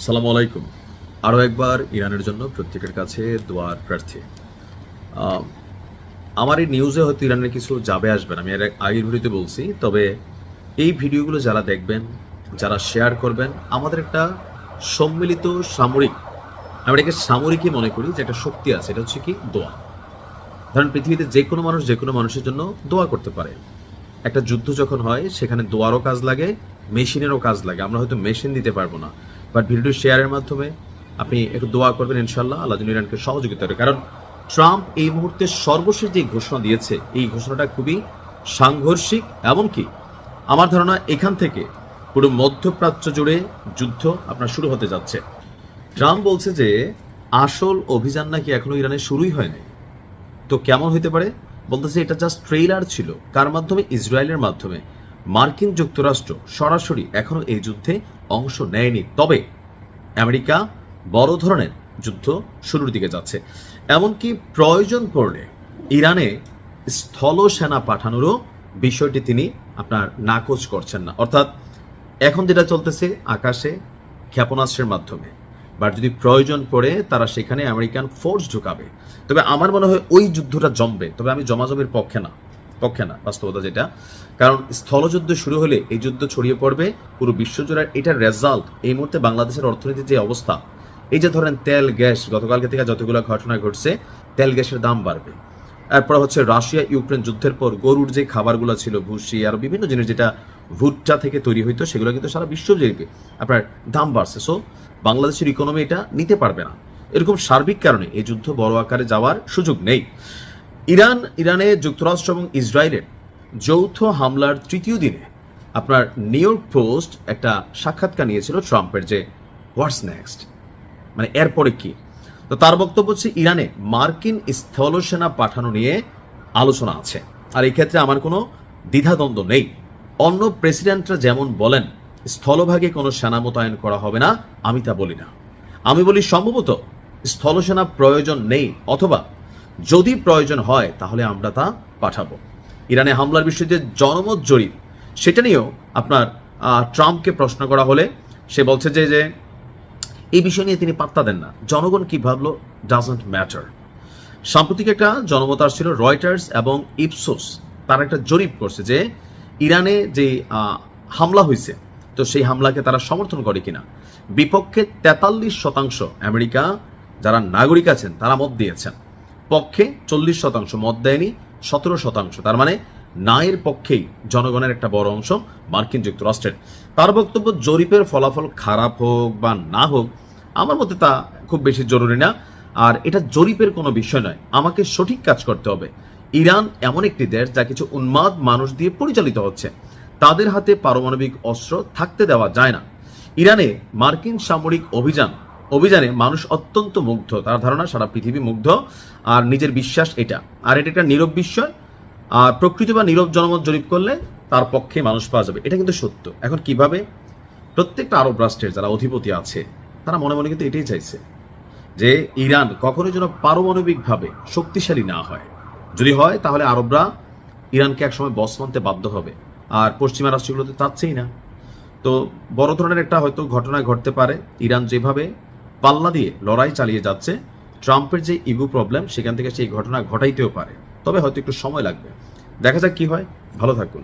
সালামু আলাইকুম। আরও একবার ইরানের জন্য প্রত্যেকের কাছে দোয়ার প্রার্থী। আমার এই নিউজে হয়তো ইরানের কিছু যাবে আসবে না, আমি এর আগের ভিডিওতে বলছি। তবে এই ভিডিওগুলো যারা দেখবেন, যারা শেয়ার করবেন, আমাদের একটা সম্মিলিত সামরিক, আমি এটাকে সামরিকই মনে করি, যে একটা শক্তি আছে, এটা হচ্ছে কি দোয়া। ধরেন পৃথিবীতে যে কোনো মানুষ যে কোনো মানুষের জন্য দোয়া করতে পারে। একটা যুদ্ধ যখন হয় সেখানে দোয়ারও কাজ লাগে, মেশিনেরও কাজ লাগে। আমরা হয়তো মেশিন দিতে পারবো না, বাট ভিডিও শেয়ারের মাধ্যমে আপনি একটু দোয়া করবেন, ইনশাল্লাহ আল্লাহ যেন ইরানকে সহযোগিতা করে। কারণ ট্রাম্প এই মুহূর্তে সর্বশেষ যে ঘোষণা দিয়েছে, এই ঘোষণাটা খুবই সাংঘর্ষিক। এমনকি আমার ধারণা এখান থেকে পুরো মধ্যপ্রাচ্য জুড়ে যুদ্ধ আপনার শুরু হতে যাচ্ছে। ট্রাম্প বলছে যে আসল অভিযান নাকি এখনো ইরানে শুরুই হয়নি। তো কেমন হইতে পারে? বলতেছে এটা জাস্ট ট্রেইলার ছিল, কার মাধ্যমে? ইসরায়েলের মাধ্যমে। মার্কিন যুক্তরাষ্ট্র সরাসরি এখনো এই যুদ্ধে অংশ নেয়নি, তবে আমেরিকা বড় ধরনের যুদ্ধ শুরুর দিকে যাচ্ছে। এমনকি প্রয়োজন পড়লে ইরানে স্থল সেনা পাঠানোরও বিষয়টি তিনি আপনার নাকচ করছেন না। অর্থাৎ এখন যেটা চলতেছে আকাশে ক্ষেপণাস্ত্রের মাধ্যমে, বাট যদি প্রয়োজন পড়ে তারা সেখানে আমেরিকান ফোর্স ঢুকাবে। তবে আমার মনে হয় ওই যুদ্ধটা জমবে, তবে আমি জমাজমের পক্ষে না বাস্তবতা যেটা। কারণ স্থলযুদ্ধ শুরু হলে এই যুদ্ধ ছড়িয়ে পড়বে পুরো বিশ্বজুড়ে। এটার রেজাল্ট এই মুহূর্তে বাংলাদেশের অর্থনীতির যে অবস্থা, এই যে ধরেন তেল গ্যাস, গতকালকে থেকে যতগুলো ঘটনা ঘটছে, তেল গ্যাসের দাম বাড়বে। এরপর হচ্ছে রাশিয়া ইউক্রেন যুদ্ধের পর গরুর যে খাবারগুলো ছিল, ভুসি আর বিভিন্ন জিনিস যেটা ভুট্টা থেকে তৈরি হইতো, সেগুলো কিন্তু সারা বিশ্ব জুড়ে আপনার দাম বাড়ছে। সো বাংলাদেশের ইকোনমি এটা নিতে পারবে না। এরকম সার্বিক কারণে এই যুদ্ধ বড় আকারে যাওয়ার সুযোগ নেই। ইরানে যুক্তরাষ্ট্র এবং ইসরায়েলের যৌথ হামলার তৃতীয় দিনে আপনার নিউ ইয়র্ক পোস্ট একটা সাক্ষাৎকার নিয়েছিল ট্রাম্পের, যে হোয়াটস নেক্সট, মানে এরপরে কি। তো তার বক্তব্য হচ্ছে ইরানে মার্কিন স্থলসেনা পাঠানো নিয়ে আলোচনা আছে, আর এই ক্ষেত্রে আমার কোনো দ্বিধাদ্বন্দ্ব নেই। অন্য প্রেসিডেন্টরা যেমন বলেন স্থলভাগে কোনো সেনা মোতায়েন করা হবে না, আমি তা বলি না। আমি বলি সম্ভবত স্থলসেনা প্রয়োজন নেই, অথবা যদি প্রয়োজন হয় তাহলে আমরা তা পাঠাবো। ইরানে হামলার বিষয়ে যে জনমত জরিপ, সেটা নিয়েও আপনার ট্রাম্পকে প্রশ্ন করা হলে সে বলছে যে এই বিষয় নিয়ে তিনি পাত্তা দেন না। জনগণ কি ভাবলো ডাজন্ট ম্যাটার। সাম্প্রতিক একটা জনমত আসছিল, রয়টার্স এবং ইপসোস তারা একটা জরিপ করছে যে ইরানে যে হামলা হয়েছে, তো সেই হামলাকে তারা সমর্থন করে কিনা। বিপক্ষে 43% আমেরিকা যারা নাগরিক আছেন তারা মত দিয়েছেন, পক্ষে 40% মত দেয়নি, 17%। তার মানে নায়ের পক্ষেই জনগণের একটা বড় অংশ মার্কিন যুক্তরাষ্ট্রের। তার বক্তব্য, জরিপের ফলাফল খারাপ হোক বা না হোক আমার মতে তা খুব বেশি জরুরি না, আর এটা জরিপের কোনো বিষয় নয়। আমাকে সঠিক কাজ করতে হবে। ইরান এমন একটি দেশ যা কিছু উন্মাদ মানুষ দিয়ে পরিচালিত হচ্ছে, তাদের হাতে পারমাণবিক অস্ত্র থাকতে দেওয়া যায় না। ইরানে মার্কিন সামরিক অভিযানে মানুষ অত্যন্ত মুগ্ধ, তার ধারণা সারা পৃথিবী মুগ্ধ, আর নিজের বিশ্বাস এটা। আর এটা একটা নীরব বিষয়, আর প্রকৃতি বা নীরব জনমত জরিপ করলে তার পক্ষে মানুষ পাওয়া যাবে, এটা কিন্তু সত্য। এখন কিভাবে? প্রত্যেকটা আরব রাষ্ট্রের যারা অধিপতি আছে তারা মনে মনে কিন্তু এটাই চাইছে যে ইরান কখনোই যেন পারমাণবিকভাবে শক্তিশালী না হয়। যদি হয় তাহলে আরবরা ইরানকে একসময় বস মানতে বাধ্য হবে, আর পশ্চিমা রাষ্ট্রগুলো তো চাচ্ছেই না। তো বড় ধরনের একটা হয়তো ঘটনা ঘটতে পারে। ইরান যেভাবে পাল্লা দিয়ে লড়াই চালিয়ে যাচ্ছে, ট্রাম্পের যে ইগো প্রবলেম, সেখান থেকে সেই ঘটনা ঘটাইতেও পারে, তবে হয়তো একটু সময় লাগবে। দেখা যাক কি হয়। ভালো থাকুন।